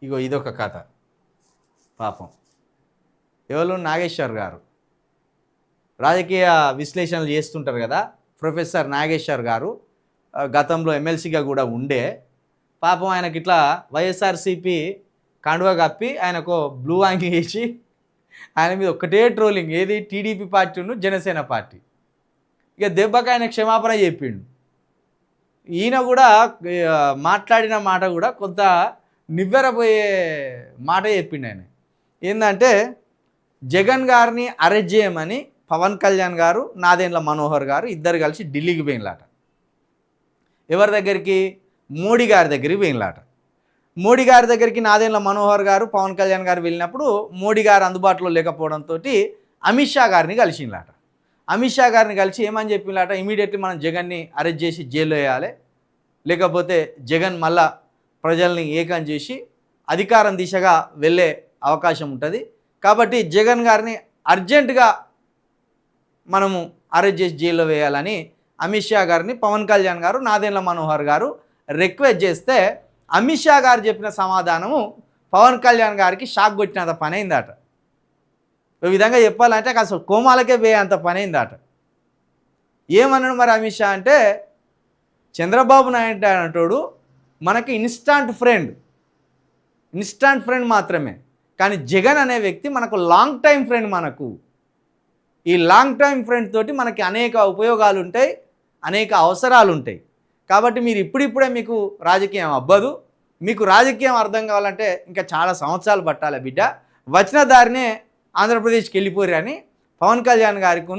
ఇగో ఇదొక కథ. పాపం ఎవరు నాగేశ్వర్ గారు రాజకీయ విశ్లేషణలు చేస్తుంటారు కదా. ప్రొఫెసర్ నాగేశ్వర్ గారు గతంలో ఎమ్మెల్సీగా కూడా ఉండే. పాపం ఆయనకి ఇట్లా వైఎస్ఆర్సీపీ కండువా కప్పి ఆయనకు బ్లూ అంగి వేసి ఆయన మీద ఒక్కటే ట్రోలింగ్. ఏది టీడీపీ పార్టీను జనసేన పార్టీ. ఇక దెబ్బకి ఆయన క్షమాపణ చెప్పిండు. ఈయన కూడా మాట్లాడిన మాట కూడా కొంత నివ్వెరపోయే మాట చెప్పిండు. ఆయన ఏంటంటే జగన్ గారిని అరెస్ట్ చేయమని పవన్ కళ్యాణ్ గారు, నాదెండ్ల మనోహర్ గారు ఇద్దరు కలిసి ఢిల్లీకి పోయినలాట. ఎవరి దగ్గరికి? మోడీ గారి దగ్గరికి పోయినలాట. మోడీ గారి దగ్గరికి నాదెండ్ల మనోహర్ గారు, పవన్ కళ్యాణ్ గారు వెళ్ళినప్పుడు మోడీ గారు అందుబాటులో లేకపోవడంతో అమిత్ షా గారిని కలిసినలాట. అమిత్ షా గారిని కలిసి ఏమని చెప్పినలాట, ఇమీడియట్లీ మనం జగన్ని అరెస్ట్ చేసి జైల్లో వేయాలి, లేకపోతే జగన్ మళ్ళా ప్రజల్ని ఏకం చేసి అధికారం దిశగా వెళ్ళే అవకాశం ఉంటుంది. కాబట్టి జగన్ గారిని అర్జెంటుగా మనము అరెస్ట్ చేసి జైల్లో వేయాలని అమిత్ షా గారిని పవన్ కళ్యాణ్ గారు, నాదెండ్ల మనోహర్ గారు రిక్వెస్ట్ చేస్తే అమిత్ షా గారు చెప్పిన సమాధానము పవన్ కళ్యాణ్ గారికి షాక్ కొట్టినంత పని అయిందట. ఈ విధంగా చెప్పాలంటే అసలు కోమాలకే పోయేంత పని అయిందట. ఏమన్నాడు మరి అమిత్ షా అంటే, చంద్రబాబు నాయుడు అంటాడు మనకి ఇన్స్టాంట్ ఫ్రెండ్ మాత్రమే, కానీ జగన్ అనే వ్యక్తి మనకు లాంగ్ టైం ఫ్రెండ్. మనకు ఈ లాంగ్ టైం ఫ్రెండ్ తోటి మనకి అనేక ఉపయోగాలు ఉంటాయి, అనేక అవసరాలు ఉంటాయి. కాబట్టి మీరు ఇప్పుడిప్పుడే మీకు రాజకీయం అవ్వదు, మీకు రాజకీయం అర్థం కావాలంటే ఇంకా చాలా సంవత్సరాలు పట్టాలి బిడ్డ, వచ్చిన దారినే ఆంధ్రప్రదేశ్కి వెళ్ళిపోరు అని పవన్ కళ్యాణ్ గారికి,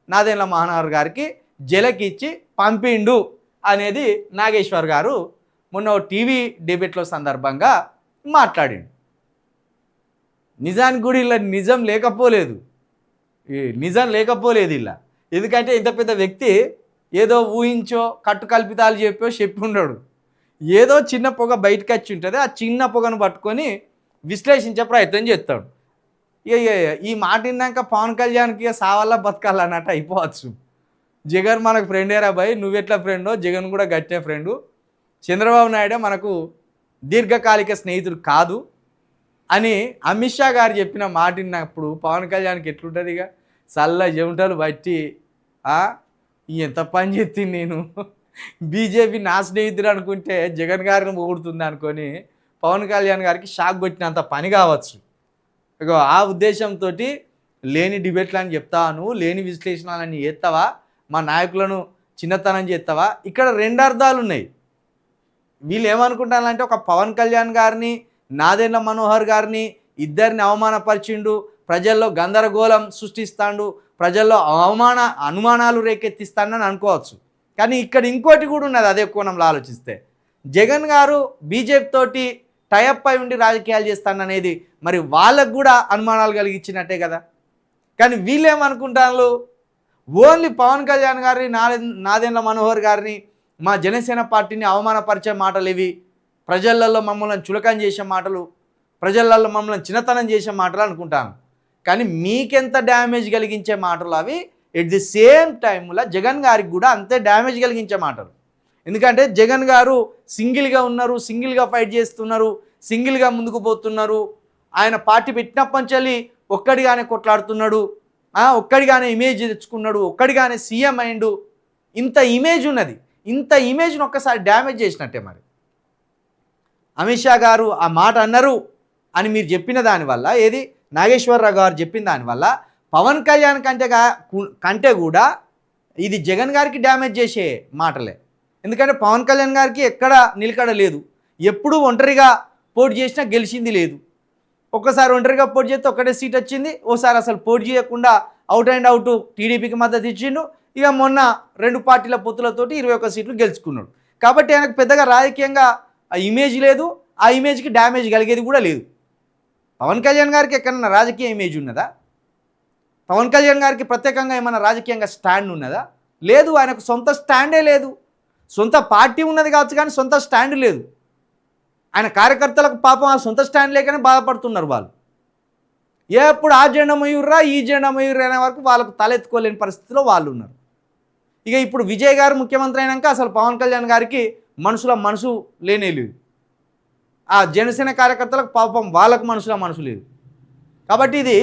నాదెండ్ల మనోహర్ గారికి జలకిచ్చి పంపిండు అనేది నాగేశ్వర్ గారు మొన్న టీవీ డిబేట్లో సందర్భంగా మాట్లాడిండు. నిజానికి కూడా ఇలా నిజం లేకపోలేదు ఇలా. ఎందుకంటే ఇంత పెద్ద వ్యక్తి ఏదో ఊహించో కట్టుకల్పితాలు చెప్పి ఉన్నాడు. ఏదో చిన్న పొగ బయటకు వచ్చి ఉంటుంది, ఆ చిన్న పొగను పట్టుకొని విశ్లేషించే ప్రయత్నం చేస్తాడు. ఈ మాట విన్నాక పవన్ కళ్యాణ్కి సావల్లా బతకాలన్నట్టు అయిపోవచ్చు. జగన్ మనకు ఫ్రెండేరా భయ్, నువ్వెట్లా ఫ్రెండో జగన్ కూడా గట్టే ఫ్రెండు, చంద్రబాబు నాయుడే మనకు దీర్ఘకాలిక స్నేహితుడు కాదు అని అమిత్ షా గారు చెప్పిన మాట విన్నప్పుడు పవన్ కళ్యాణ్కి ఎట్లుంటుంది? ఇక చల్ల చెమటలు బట్టి ఎంత పని చేస్తుంది, నేను బీజేపీ నా స్నేహితుడు అనుకుంటే జగన్ గారిని పొగుడుతుంది అనుకొని పవన్ కళ్యాణ్ గారికి షాక్ కొట్టినంత పని కావచ్చు. ఇక ఆ ఉద్దేశంతో లేని డిబేట్లని చెప్తాను, లేని విశ్లేషణలని చేస్తావా, మా నాయకులను చిన్నతనం చేస్తావా? ఇక్కడ రెండు అర్థాలు ఉన్నాయి. వీళ్ళు ఏమనుకుంటారంటే ఒక పవన్ కళ్యాణ్ గారిని, నాదెండ్ల మనోహర్ గారిని ఇద్దరిని అవమానపరిచిండు, ప్రజల్లో గందరగోళం సృష్టిస్తాడు, ప్రజల్లో అనుమానాలు రేకెత్తిస్తాడని అనుకోవచ్చు. కానీ ఇక్కడ ఇంకోటి కూడా ఉన్నది. అదే కోణంలో ఆలోచిస్తే జగన్ గారు బీజేపీ తోటి టైఅప్ అయి ఉండి రాజకీయాలు చేస్తాననేది మరి వాళ్ళకు కూడా అనుమానాలు కలిగించినట్టే కదా. కానీ వీళ్ళు ఏమనుకుంటారు, ఓన్లీ పవన్ కళ్యాణ్ గారిని, నాదెండ్ల మనోహర్ గారిని, మా జనసేన పార్టీని అవమానపరిచే మాటలు ఇవి, ప్రజలలో మమ్మల్ని చులకన చేసే మాటలు, ప్రజలలో మమ్మల్ని చిన్నతనం చేసే మాటలు అనుకుంటాను. కానీ మీకెంత డ్యామేజ్ కలిగించే మాటలు అవి ఎట్ ది సేమ్ టైంలో జగన్ గారికి కూడా అంతే డ్యామేజ్ కలిగించే మాటలు. ఎందుకంటే జగన్ గారు సింగిల్గా ఉన్నారు, సింగిల్గా ఫైట్ చేస్తున్నారు, సింగిల్గా ముందుకు పోతున్నారు. ఆయన పార్టీ పెట్టినప్పటి నుంచి ఒక్కడిగానే కొట్లాడుతున్నాడు, ఒక్కడిగానే ఇమేజ్ తెచ్చుకున్నాడు, ఒక్కడిగానే సీఎం అయిండు. ఇంత ఇమేజ్ ఉన్నది, ఇంత ఇమేజ్ను ఒక్కసారి డ్యామేజ్ చేసినట్టే. మరి అమిత్ షా గారు ఆ మాట అన్నారు అని మీరు చెప్పిన దానివల్ల, ఏది నాగేశ్వరరావు గారు చెప్పిన దానివల్ల పవన్ కళ్యాణ్ కంటే కూడా ఇది జగన్ గారికి డ్యామేజ్ చేసే మాటలే. ఎందుకంటే పవన్ కళ్యాణ్ గారికి ఎక్కడ నిలకడ లేదు, ఎప్పుడూ ఒంటరిగా పోటీ చేసినా గెలిచింది లేదు. ఒక్కసారి ఒంటరిగా పోటీ చేస్తే ఒక్కటే సీట్ వచ్చింది, ఓసారి అసలు పోటీ చేయకుండా అవుట్ అండ్ అవుట్ టీడీపీకి మద్దతు ఇచ్చిండు. ఇక మొన్న 2 పార్టీల పొత్తులతోటి 21 సీట్లు గెలుచుకున్నాడు. కాబట్టి ఆయనకు పెద్దగా రాజకీయంగా ఇమేజ్ లేదు, ఆ ఇమేజ్కి డ్యామేజ్ కలిగేది కూడా లేదు. పవన్ కళ్యాణ్ గారికి ఎక్కడన్నా రాజకీయ ఇమేజ్ ఉన్నదా? పవన్ కళ్యాణ్ గారికి ప్రత్యేకంగా ఏమైనా రాజకీయంగా స్టాండ్ ఉన్నదా? లేదు. ఆయనకు సొంత స్టాండే లేదు. సొంత పార్టీ ఉన్నది కావచ్చు కానీ సొంత స్టాండ్ లేదు. ఆయన కార్యకర్తలకు పాపం ఆ సొంత స్టాండ్ లేకనే బాధపడుతున్నారు వాళ్ళు. ఎప్పుడు ఆ జెండా మయూర్రా ఈ జెండా మయూర్రా అనే వరకు వాళ్ళకు తలెత్తుకోలేని పరిస్థితిలో వాళ్ళు ఉన్నారు. ఇక ఇప్పుడు విజయ్ గారు ముఖ్యమంత్రి అయినాక అసలు పవన్ కళ్యాణ్ గారికి మనసులో మనసు లేనే లేదు. ఆ జనసేన కార్యకర్తలకు పాపం వాళ్ళకు మనసు లేదు. కాబట్టి ఇది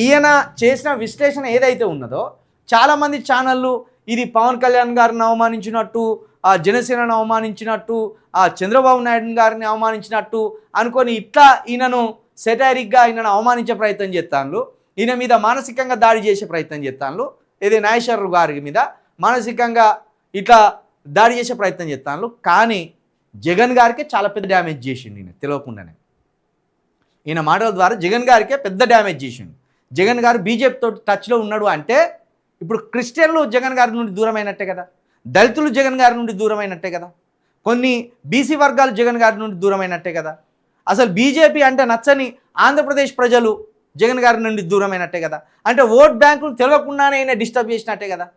ఈయన చేసిన విశ్లేషణ ఏదైతే ఉన్నదో చాలామంది ఛానళ్ళు ఇది పవన్ కళ్యాణ్ గారిని అవమానించినట్టు, ఆ జనసేనను అవమానించినట్టు, ఆ చంద్రబాబు నాయుడు గారిని అవమానించినట్టు అనుకొని ఇట్లా ఈయనను సెటైరిక్గా ఈయనను అవమానించే ప్రయత్నం చేస్తాను. ఈయన మీద మానసికంగా దాడి చేసే ప్రయత్నం చేస్తాను. ఇది నాగేశ్వర గారి మీద మానసికంగా ఇట్లా దాడి చేసే ప్రయత్నం చేస్తాను. కానీ జగన్ గారికి చాలా పెద్ద డ్యామేజ్ చేసిండు ఈయన తెలియకుండానే. ఈయన మాటల ద్వారా జగన్ గారికే పెద్ద డ్యామేజ్ చేసిండు. జగన్ గారు బీజేపీతో టచ్లో ఉన్నాడు అంటే ఇప్పుడు క్రిస్టియన్లు జగన్ గారి నుండి దూరమైనట్టే కదా, దళితులు జగన్ గారి నుండి దూరమైనట్టే కదా, కొన్ని బీసీ వర్గాలు జగన్ గారి నుండి దూరమైనట్టే కదా, అసలు బీజేపీ అంటే నచ్చని ఆంధ్రప్రదేశ్ ప్రజలు జగన్ గారి నుండి దూరమైనట్టే కదా. అంటే ఓట్ బ్యాంకులు తెలియకుండానే ఈయన డిస్టర్బ్ చేసినట్టే కదా.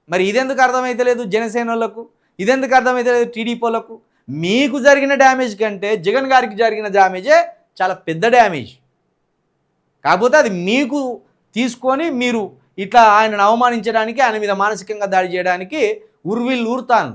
మరి ఇదెందుకు అర్థమైతలేదు జనసేన వాళ్ళకు, ఇదెందుకు అర్థమైతలేదు టీడీపీ వాళ్ళకు? మీకు జరిగిన డ్యామేజ్ కంటే జగన్ గారికి జరిగిన డ్యామేజే చాలా పెద్ద డ్యామేజ్. కాకపోతే అది మీకు తీసుకొని మీరు ఇట్లా ఆయనను అవమానించడానికి, ఆయన మీద మానసికంగా దాడి చేయడానికి ఉర్విళ్ళు ఊరుతాను.